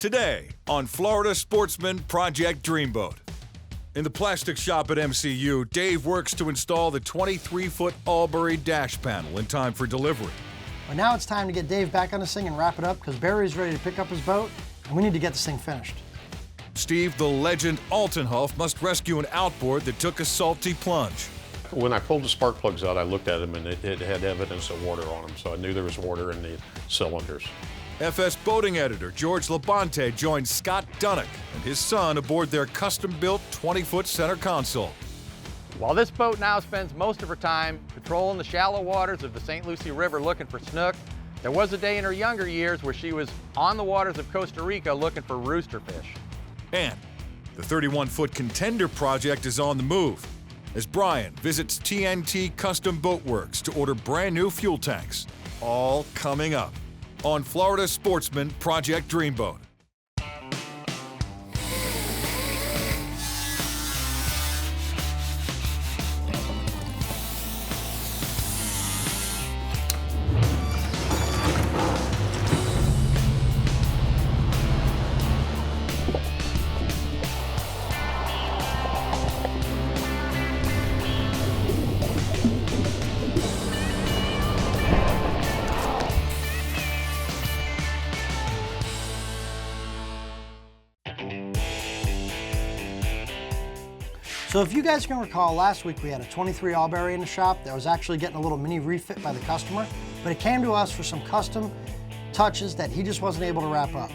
Today on Florida Sportsman Project Dreamboat. In the plastic shop at MCU, Dave works to install the 23-foot Albury dash panel in time for delivery. Well, now it's time to get Dave back on this thing and wrap it up because Barry's ready to pick up his boat and we need to get this thing finished. Steve, the legend Altenhoff, must rescue an outboard that took a salty plunge. When I pulled the spark plugs out, I looked at them and it had evidence of water on them, so I knew there was water in the cylinders. FS Boating Editor George LaBonte joined Scott Dunik and his son aboard their custom-built 20-foot center console. While this boat now spends most of her time patrolling the shallow waters of the St. Lucie River looking for snook, there was a day in her younger years where she was on the waters of Costa Rica looking for roosterfish. And the 31-foot Contender project is on the move as Brian visits T-N-T Custom Boatworks to order brand new fuel tanks. All coming up on Florida Sportsman Project Dreamboat. So if you guys can recall, last week we had a 23 Albury in the shop that was actually getting a little mini refit by the customer, but it came to us for some custom touches that he just wasn't able to wrap up.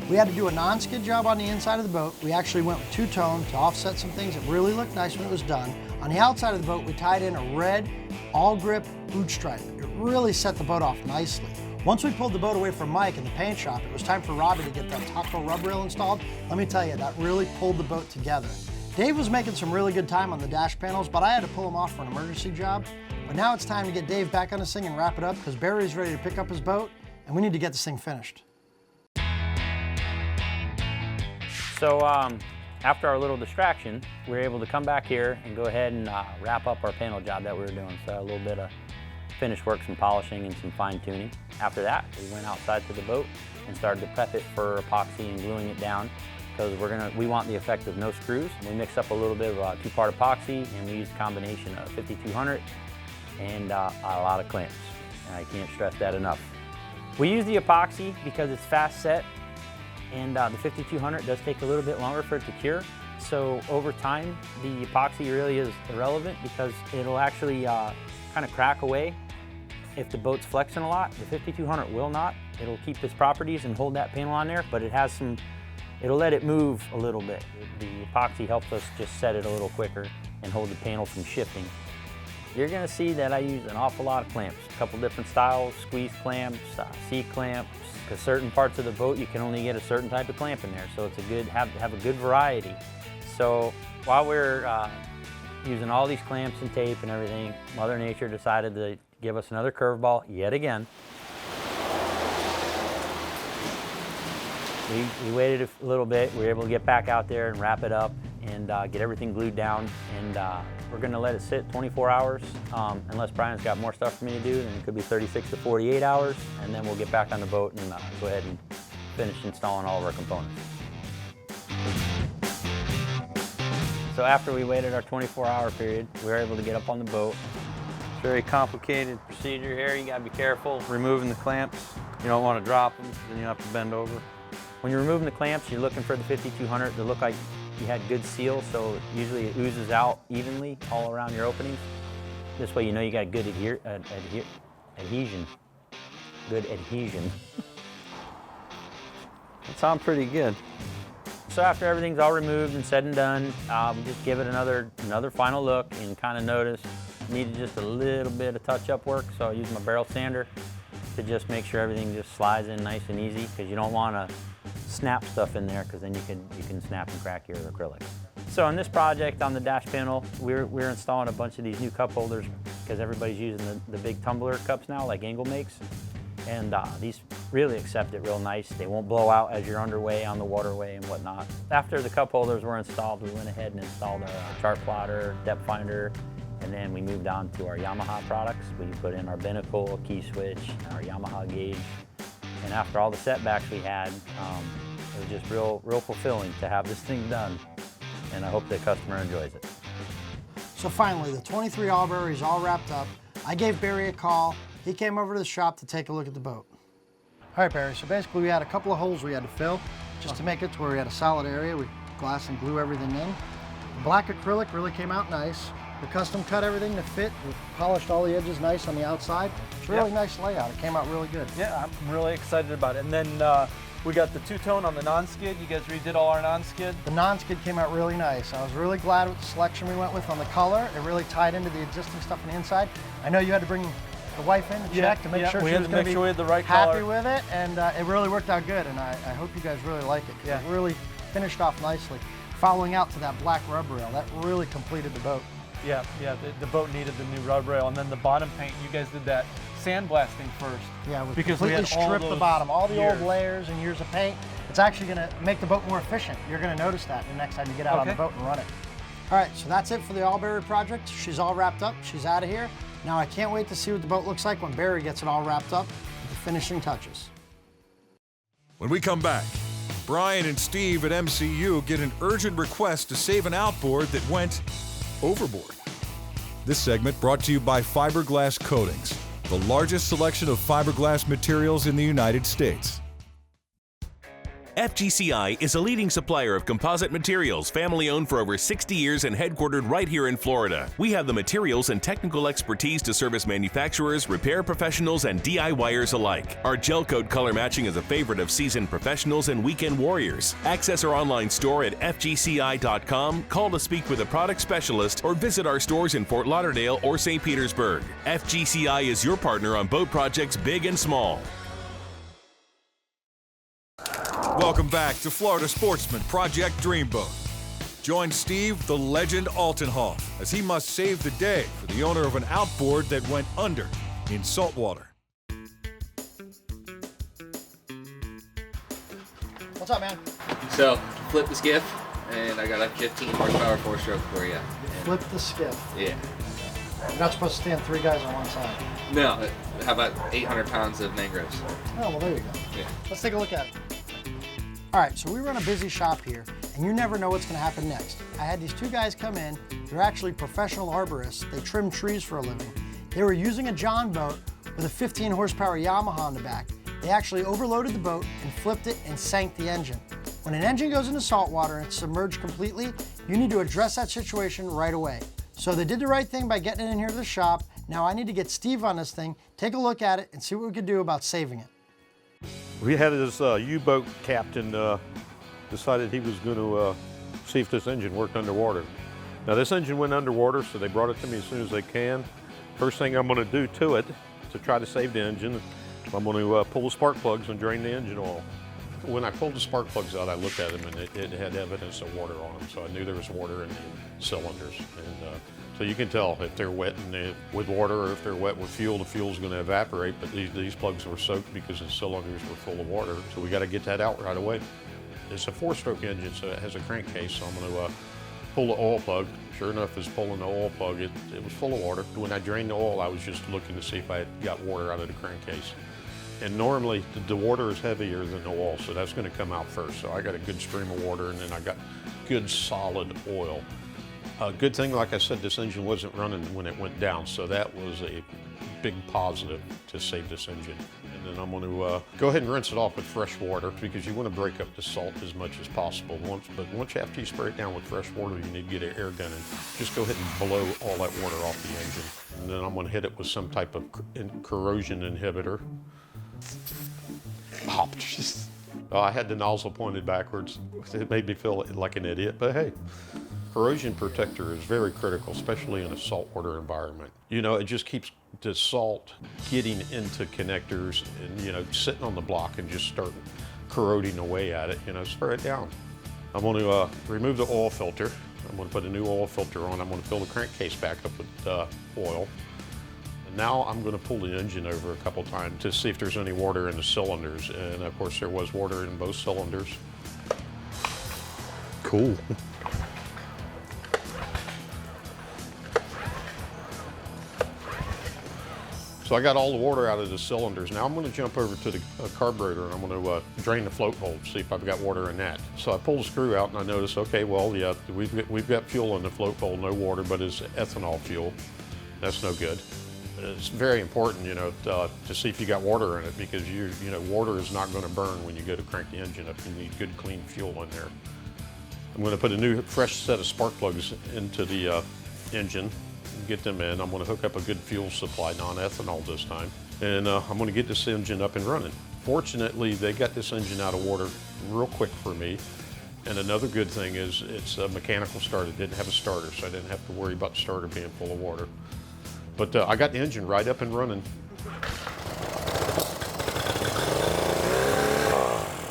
We had to do a non-skid job on the inside of the boat. We actually went with two-tone to offset some things that really looked nice when it was done. On the outside of the boat, we tied in a red all-grip boot stripe. It really set the boat off nicely. Once we pulled the boat away from Mike in the paint shop, it was time for Robbie to get that taco rub rail installed. Let me tell you, that really pulled the boat together. Dave was making some really good time on the dash panels, but I had to pull him off for an emergency job. But now it's time to get Dave back on this thing and wrap it up because Barry's ready to pick up his boat and we need to get this thing finished. So after our little distraction, we were able to come back here and go ahead and wrap up our panel job that we were doing. So a little bit of finish work, some polishing and some fine tuning. After that, we went outside to the boat and started to prep it for epoxy and gluing it down, because we want the effect of no screws. We mixed up a little bit of two-part epoxy and we used a combination of 5200 and a lot of clamps. And I can't stress that enough. We use the epoxy because it's fast set and the 5200 does take a little bit longer for it to cure. So over time, the epoxy really is irrelevant because it'll actually kind of crack away if the boat's flexing a lot. The 5200 will not. It'll keep its properties and hold that panel on there, but it has some it'll let it move a little bit. The epoxy helps us just set it a little quicker and hold the panel from shifting. You're gonna see that I use an awful lot of clamps, a couple different styles, squeeze clamps, C-clamps, because certain parts of the boat you can only get a certain type of clamp in there, so it's a good, have a good variety. So while we're using all these clamps and tape and everything, Mother Nature decided to give us another curveball yet again. We waited a little bit. We were able to get back out there and wrap it up and get everything glued down. And we're gonna let it sit 24 hours. Unless Brian's got more stuff for me to do, then it could be 36 to 48 hours. And then we'll get back on the boat and go ahead and finish installing all of our components. So after we waited our 24-hour period, we were able to get up on the boat. Very complicated procedure here. You gotta be careful removing the clamps. You don't wanna drop them, then you have to bend over. When you're removing the clamps, you're looking for the 5200 to look like you had good seal, so usually it oozes out evenly all around your openings. This way you know you got good adhesion. Good adhesion. That sounds pretty good. So after everything's all removed and said and done, just give it another final look and kind of notice needed just a little bit of touch-up work, so I use my barrel sander to just make sure everything just slides in nice and easy, because you don't want to snap stuff in there, because then you can snap and crack your acrylic. So on this project on the dash panel, we're installing a bunch of these new cup holders because everybody's using the big tumbler cups now, like Engel makes. And these really accept it real nice. They won't blow out as you're underway on the waterway and whatnot. After the cup holders were installed, we went ahead and installed our chart plotter, depth finder, and then we moved on to our Yamaha products. We put in our binnacle, key switch, our Yamaha gauge. And after all the setbacks we had, It was just real fulfilling to have this thing done, and I hope the customer enjoys it. So finally, the 23 Albury is all wrapped up. I gave Barry a call. He came over to the shop to take a look at the boat. All right, Barry, so basically we had a couple of holes we had to fill just to make it to where we had a solid area. We glass and glue everything in. The black acrylic really came out nice. We custom cut everything to fit. We polished all the edges nice on the outside. It's a really nice layout. It came out really good. Yeah, I'm really excited about it. And then we got the two-tone on the non-skid. You guys redid all our non-skid. The non-skid came out really nice. I was really glad with the selection we went with on the color. It really tied into the existing stuff on the inside. I know you had to bring the wife in to check to make sure she was going to be we had the right happy color with it, and it really worked out good, and I hope you guys really like it. Yeah. It really finished off nicely. Following out to that black rub rail, that really completed the boat. Yeah, the boat needed the new rub rail, and then the bottom paint, you guys did that sandblasting first. Yeah, we because completely we had all stripped the those bottom, all the years. old layers and years of paint. It's actually going to make the boat more efficient. You're going to notice that the next time you get out on the boat and run it. All right, so that's it for the Albury project. She's all wrapped up. She's out of here. Now I can't wait to see what the boat looks like when Barry gets it all wrapped up with the finishing touches. When we come back, Brian and Steve at MCU get an urgent request to save an outboard that went overboard. This segment brought to you by Fiberglass Coatings, the largest selection of fiberglass materials in the United States. FGCI is a leading supplier of composite materials, family-owned for over 60 years and headquartered right here in Florida. We have the materials and technical expertise to service manufacturers, repair professionals, and DIYers alike. Our gel coat color matching is a favorite of seasoned professionals and weekend warriors. Access our online store at fgci.com, call to speak with a product specialist, or visit our stores in Fort Lauderdale or St. Petersburg. FGCI is your partner on boat projects big and small. Welcome back to Florida Sportsman Project Dreamboat. Join Steve, the legend Altenhoff, as he must save the day for the owner of an outboard that went under in saltwater. What's up, man? So, flip the skiff, and I got a 15 horsepower four-stroke for you. Flip the skiff. Yeah. You're not supposed to stand 3 guys on one side. No, how about 800 pounds of mangroves? Oh, well, there you go. Yeah. Let's take a look at it. All right, so we run a busy shop here, and you never know what's going to happen next. I had these 2 guys come in. They're actually professional arborists. They trim trees for a living. They were using a John boat with a 15 horsepower Yamaha on the back. They actually overloaded the boat and flipped it and sank the engine. When an engine goes into salt water and it's submerged completely, you need to address that situation right away. So they did the right thing by getting it in here to the shop. Now I need to get Steve on this thing, take a look at it, and see what we can do about saving it. We had this U-boat captain decided he was going to see if this engine worked underwater. Now this engine went underwater, so they brought it to me as soon as they can. First thing I'm going to do to it to try to save the engine, I'm going to pull the spark plugs and drain the engine oil. When I pulled the spark plugs out, I looked at them and it had evidence of water on them, so I knew there was water in the cylinders. And so you can tell if they're wet with water or if they're wet with fuel, the fuel's going to evaporate, but these plugs were soaked because the cylinders were full of water, so we got to get that out right away. It's a 4-stroke engine, so it has a crankcase, so I'm going to pull the oil plug. Sure enough, as pulling the oil plug, it was full of water. When I drained the oil, I was just looking to see if I had got water out of the crankcase. And normally, the water is heavier than the oil, so that's going to come out first. So I got a good stream of water, and then I got good solid oil. Good thing, like I said, this engine wasn't running when it went down, so that was a big positive to save this engine. And then I'm going to go ahead and rinse it off with fresh water because you want to break up the salt as much as possible. But once after you spray it down with fresh water, you need to get an air gun and just go ahead and blow all that water off the engine. And then I'm going to hit it with some type of corrosion inhibitor. I had the nozzle pointed backwards. It made me feel like an idiot, but hey. Corrosion protector is very critical, especially in a saltwater environment. You know, it just keeps the salt getting into connectors and, you know, sitting on the block and just start corroding away at it, you know, spray it down. I'm going to remove the oil filter. I'm going to put a new oil filter on. I'm going to fill the crankcase back up with oil. And now I'm going to pull the engine over a couple times to see if there's any water in the cylinders. And of course there was water in both cylinders. Cool. So I got all the water out of the cylinders. Now I'm going to jump over to the carburetor and I'm going to drain the float hole, see if I've got water in that. So I pull the screw out and I notice, okay, well, yeah, we've got fuel in the float hole, no water, but it's ethanol fuel. That's no good. It's very important, you know, to see if you got water in it, because you know, water is not going to burn when you go to crank the engine up. You need good, clean fuel in there. I'm going to put a new, fresh set of spark plugs into the engine, get them in. I'm going to hook up a good fuel supply, non-ethanol this time, and I'm going to get this engine up and running. Fortunately, they got this engine out of water real quick for me. And another good thing is it's a mechanical start. It didn't have a starter, so I didn't have to worry about the starter being full of water. But I got the engine right up and running.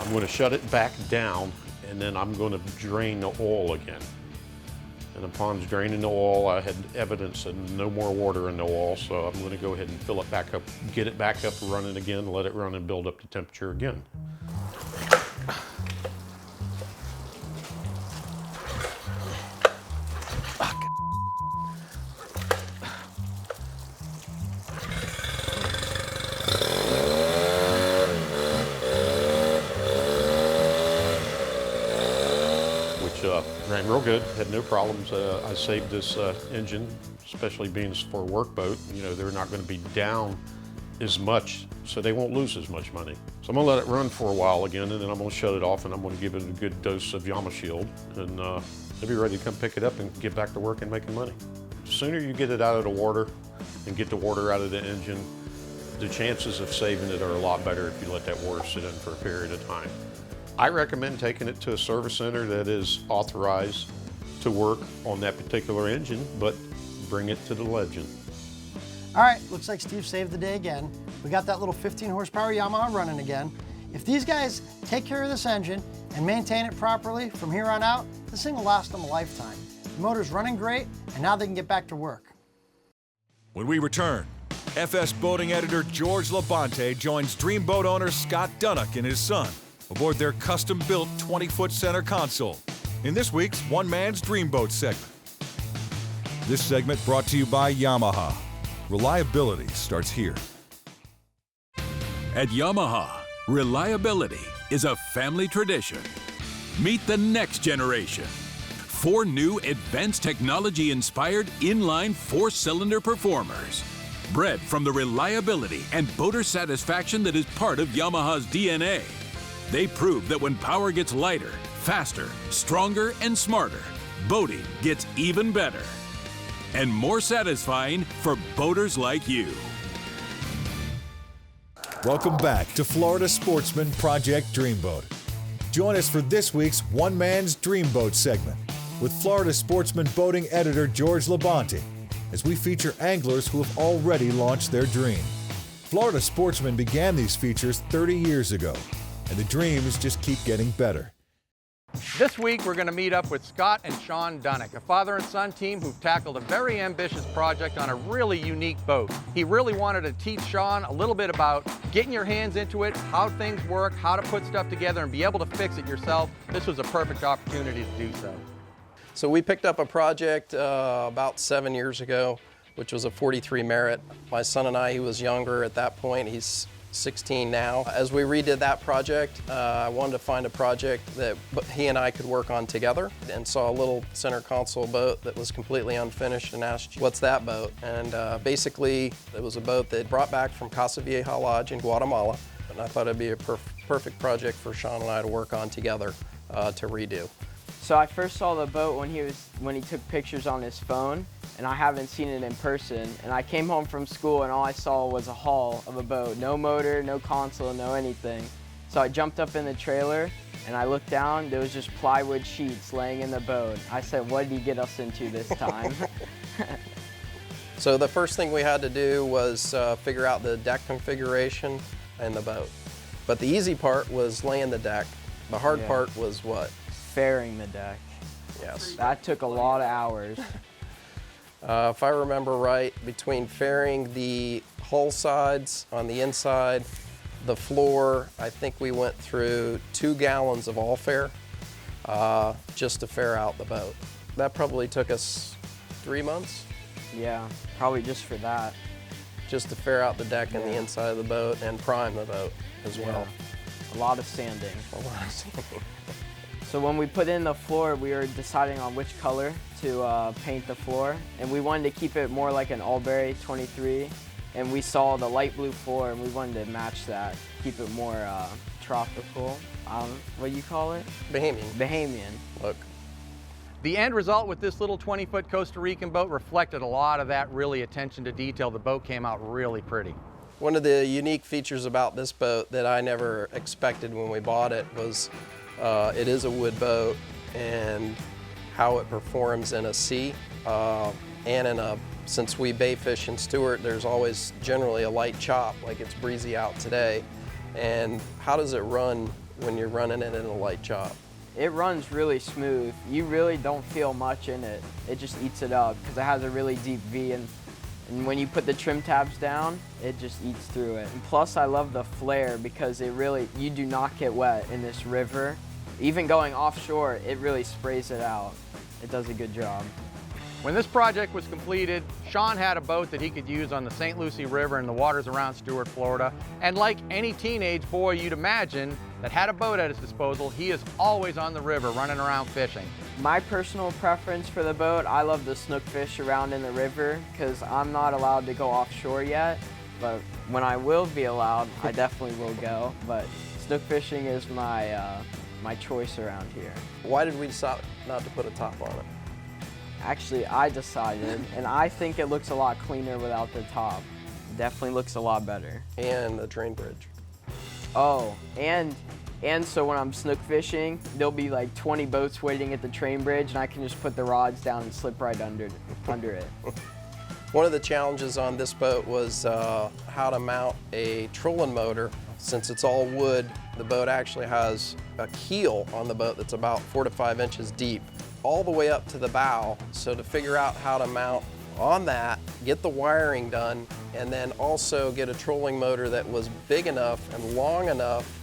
I'm going to shut it back down, and then I'm going to drain the oil again. And upon draining the oil, I had evidence of no more water in the oil, so I'm going to go ahead and fill it back up, get it back up and running again, let it run and build up the temperature again. Ran real good, had no problems. I saved this engine, especially being for a work boat. You know, they're not going to be down as much, so they won't lose as much money. So I'm going to let it run for a while again, and then I'm going to shut it off, and I'm going to give it a good dose of Yama Shield, and they'll be ready to come pick it up and get back to work and making money. The sooner you get it out of the water and get the water out of the engine, the chances of saving it are a lot better if you let that water sit in for a period of time. I recommend taking it to a service center that is authorized to work on that particular engine, but bring it to the legend. All right, looks like Steve saved the day again. We got that little 15 horsepower Yamaha running again. If these guys take care of this engine and maintain it properly from here on out, this thing will last them a lifetime. The motor's running great, and now they can get back to work. When we return, FS Boating Editor George LaBonte joins Dreamboat owner Scott Dunik and his son aboard their custom-built 20-foot center console in this week's One Man's Dreamboat segment. This segment brought to you by Yamaha. Reliability starts here. At Yamaha, reliability is a family tradition. Meet the next generation. 4 new advanced technology-inspired inline 4-cylinder performers. Bred from the reliability and boater satisfaction that is part of Yamaha's DNA. They prove that when power gets lighter, faster, stronger, and smarter, boating gets even better and more satisfying for boaters like you. Welcome back to Florida Sportsman Project Dreamboat. Join us for this week's One Man's Dreamboat segment with Florida Sportsman Boating Editor George LaBonte as we feature anglers who have already launched their dream. Florida Sportsman began these features 30 years ago, and the dreams just keep getting better. This week, we're going to meet up with Scott and Shawn Dunnuck, a father and son team who've tackled a very ambitious project on a really unique boat. He really wanted to teach Shawn a little bit about getting your hands into it, how things work, how to put stuff together and be able to fix it yourself. This was a perfect opportunity to do so. So we picked up a project about 7 years ago, which was a 43 Merit. My son and I, he was younger at that point. He's 16 now. As we redid that project, I wanted to find a project that he and I could work on together, and saw a little center console boat that was completely unfinished and asked, what's that boat? And basically, it was a boat that brought back from Casa Vieja Lodge in Guatemala, and I thought it'd be a perfect project for Shawn and I to work on together to redo. So I first saw the boat when he took pictures on his phone, and I haven't seen it in person. And I came home from school and all I saw was a hull of a boat. No motor, no console, no anything. So I jumped up in the trailer and I looked down, there was just plywood sheets laying in the boat. I said, what did he get us into this time? So the first thing we had to do was figure out the deck configuration and the boat. But the easy part was laying the deck. The hard part was what? Fairing the deck. Yes. That took a lot of hours. If I remember right, between fairing the hull sides on the inside, the floor, I think we went through 2 gallons of all fair just to fair out the boat. That probably took us 3 months. Yeah, probably just for that. just to fair out the deck and the inside of the boat and prime the boat as well. A lot of sanding. A lot of sanding. So when we put in the floor, we were deciding on which color to paint the floor, and we wanted to keep it more like an Albury 23, and we saw the light blue floor, and we wanted to match that, keep it more tropical. What do you call it? Bahamian. Bahamian. Look. The end result with this little 20-foot Costa Rican boat reflected a lot of that really attention to detail. The boat came out really pretty. One of the unique features about this boat that I never expected when we bought it was it is a wood boat, and how it performs in a sea and in a, since we bay fish in Stewart, there's always generally a light chop, like it's breezy out today. And how does it run when you're running it in a light chop? It runs really smooth. You really don't feel much in it. It just eats it up because it has a really deep V, and when you put the trim tabs down, it just eats through it. And plus, I love the flare because it really, you do not get wet in this river. Even going offshore, it really sprays it out. It does a good job. When this project was completed, Shawn had a boat that he could use on the St. Lucie River and the waters around Stewart, Florida. And like any teenage boy you'd imagine that had a boat at his disposal, he is always on the river running around fishing. My personal preference for the boat, I love to snook fish around in the river because I'm not allowed to go offshore yet. But when I will be allowed, I definitely will go. But snook fishing is my choice around here. Why did we decide not to put a top on it? Actually, I decided, and I think it looks a lot cleaner without the top. It definitely looks a lot better. And the drain bridge. Oh, and so when I'm snook fishing, there'll be like 20 boats waiting at the train bridge, and I can just put the rods down and slip right under it. One of the challenges on this boat was how to mount a trolling motor. Since it's all wood, the boat actually has a keel on the boat that's about 4 to 5 inches deep, all the way up to the bow. So to figure out how to mount on that, get the wiring done, and then also get a trolling motor that was big enough and long enough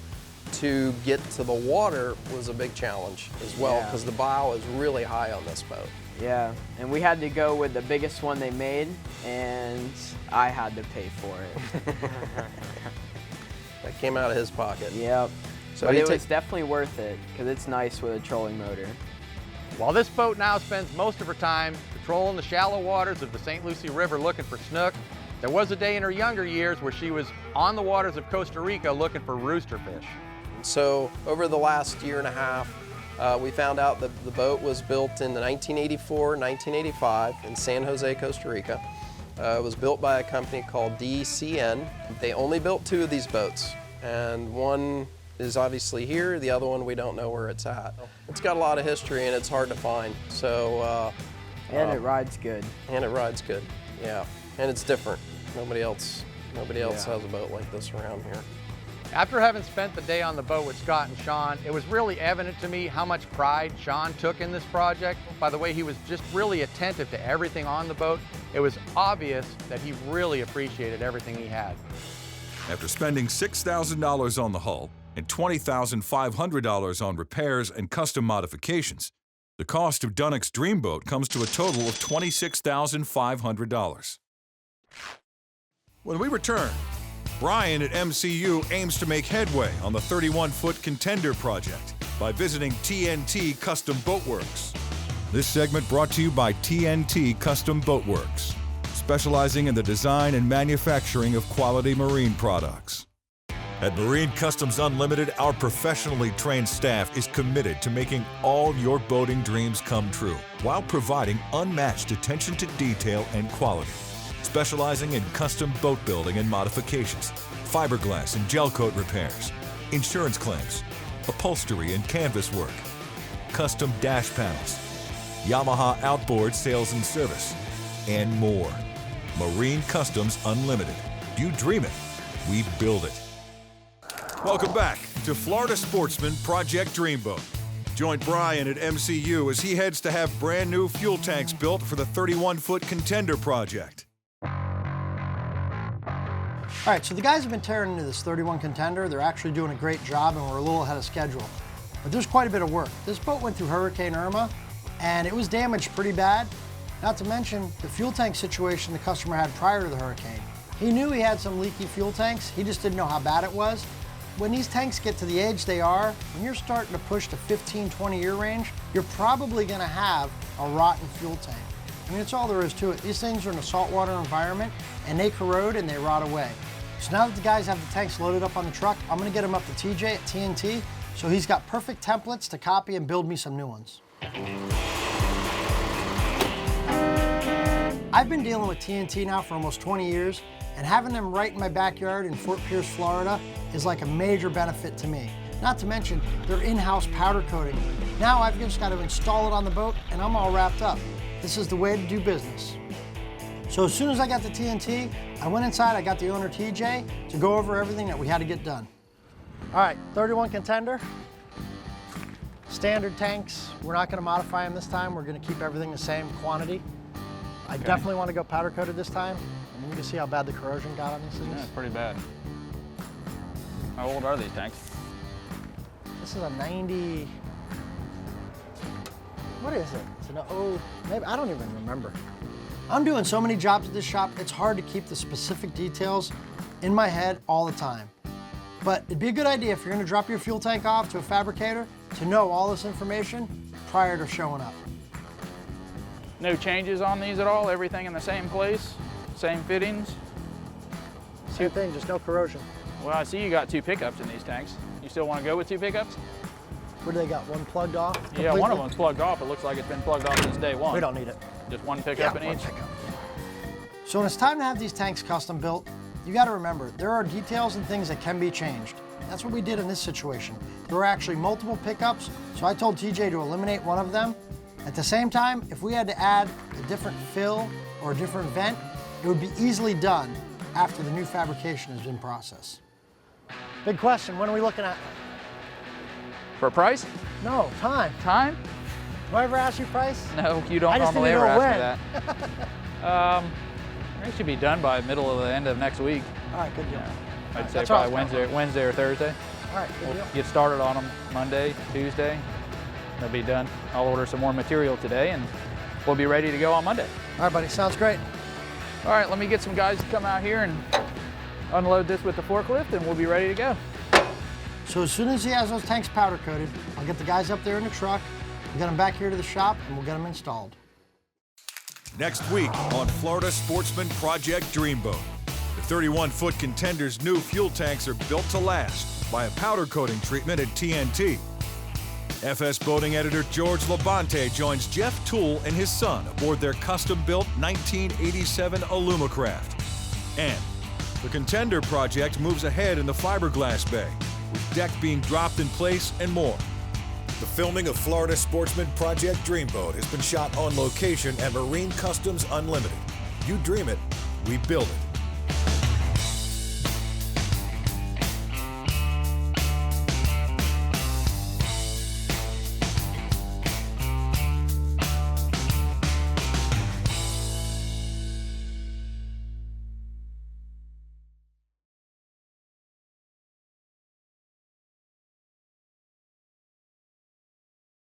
to get to the water was a big challenge as well, because the bow is really high on this boat. Yeah, and we had to go with the biggest one they made, and I had to pay for it. That came out of his pocket. Yep. So but it was definitely worth it, because it's nice with a trolling motor. While this boat now spends most of her time patrolling the shallow waters of the St. Lucie River looking for snook, there was a day in her younger years where she was on the waters of Costa Rica looking for rooster fish. So over the last year and a half, we found out that the boat was built in 1984, 1985 in San Jose, Costa Rica. It was built by a company called DCN. They only built 2 of these boats, and one is obviously here, the other one we don't know where it's at. It's got a lot of history and it's hard to find. So, and it rides good. And it rides good, yeah. And it's different. Nobody else has a boat like this around here. After having spent the day on the boat with Scott and Shawn, it was really evident to me how much pride Shawn took in this project. By the way, he was just really attentive to everything on the boat. It was obvious that he really appreciated everything he had. After spending $6,000 on the hull and $20,500 on repairs and custom modifications, the cost of Dunnuck's Dreamboat comes to a total of $26,500. When we return, Brian at MCU aims to make headway on the 31-foot Contender project by visiting T-N-T Custom Boatworks. This segment brought to you by T-N-T Custom Boatworks, specializing in the design and manufacturing of quality marine products. At Marine Customs Unlimited, our professionally trained staff is committed to making all your boating dreams come true while providing unmatched attention to detail and quality. Specializing in custom boat building and modifications, fiberglass and gel coat repairs, insurance claims, upholstery and canvas work, custom dash panels, Yamaha outboard sales and service, and more. Marine Customs Unlimited. You dream it, we build it. Welcome back to Florida Sportsman Project Dreamboat. Join Brian at MCU as he heads to have brand new fuel tanks built for the 31-foot Contender project. All right, so the guys have been tearing into this 31 Contender. They're actually doing a great job, and we're a little ahead of schedule. But there's quite a bit of work. This boat went through Hurricane Irma, and it was damaged pretty bad. Not to mention the fuel tank situation the customer had prior to the hurricane. He knew he had some leaky fuel tanks, he just didn't know how bad it was. When these tanks get to the age they are, when you're starting to push the 15, 20 year range, you're probably gonna have a rotten fuel tank. I mean, it's all there is to it. These things are in a saltwater environment and they corrode and they rot away. So now that the guys have the tanks loaded up on the truck, I'm gonna get them up to TJ at T&T, so he's got perfect templates to copy and build me some new ones. I've been dealing with T&T now for almost 20 years, and having them right in my backyard in Fort Pierce, Florida is like a major benefit to me. Not to mention their in-house powder coating. Now I've just got to install it on the boat and I'm all wrapped up. This is the way to do business. So as soon as I got the T&T, I went inside, I got the owner TJ to go over everything that we had to get done. All right, 31 Contender. Standard tanks. We're not going to modify them this time. We're going to keep everything the same quantity. I definitely want to go powder coated this time. And you can see how bad the corrosion got on these things. Yeah, pretty bad. How old are these tanks? This is a 90, what is it? It's an maybe, I don't even remember. I'm doing so many jobs at this shop, it's hard to keep the specific details in my head all the time. But it'd be a good idea if you're gonna drop your fuel tank off to a fabricator to know all this information prior to showing up. No changes on these at all? Everything in the same place? Same fittings? Same thing, just no corrosion. Well, I see you got 2 pickups in these tanks. You still want to go with 2 pickups? What do they got, one plugged off? Completely? Yeah, one of them's plugged off. It looks like it's been plugged off since day one. We don't need it. Just one pickup in each? Pickup. So when it's time to have these tanks custom built, you got to remember, there are details and things that can be changed. That's what we did in this situation. There were actually multiple pickups, so I told TJ to eliminate one of them. At the same time, if we had to add a different fill or a different vent, it would be easily done after the new fabrication has been processed. Big question, when are we looking at? For a price? No, time. Time? Do I ever ask you price? No, you don't normally ever ask me that. It should be done by middle of the end of next week. All right, good deal. Yeah. I'd say probably Wednesday or Thursday. All right, good deal. Get started on them Monday, Tuesday. They'll be done. I'll order some more material today and we'll be ready to go on Monday. All right, buddy, sounds great. All right, let me get some guys to come out here and unload this with the forklift and we'll be ready to go. So as soon as he has those tanks powder coated, I'll get the guys up there in the truck, we'll get them back here to the shop and we'll get them installed. Next week on Florida Sportsman Project Dreamboat. The 31-foot Contender's new fuel tanks are built to last by a powder coating treatment at T&T. FS Boating Editor George LaBonte joins Jeff Toole and his son aboard their custom-built 1987 Alumacraft. And the Contender project moves ahead in the fiberglass bay, with deck being dropped in place and more. The filming of Florida Sportsman Project Dreamboat has been shot on location at Marine Customs Unlimited. You dream it, we build it.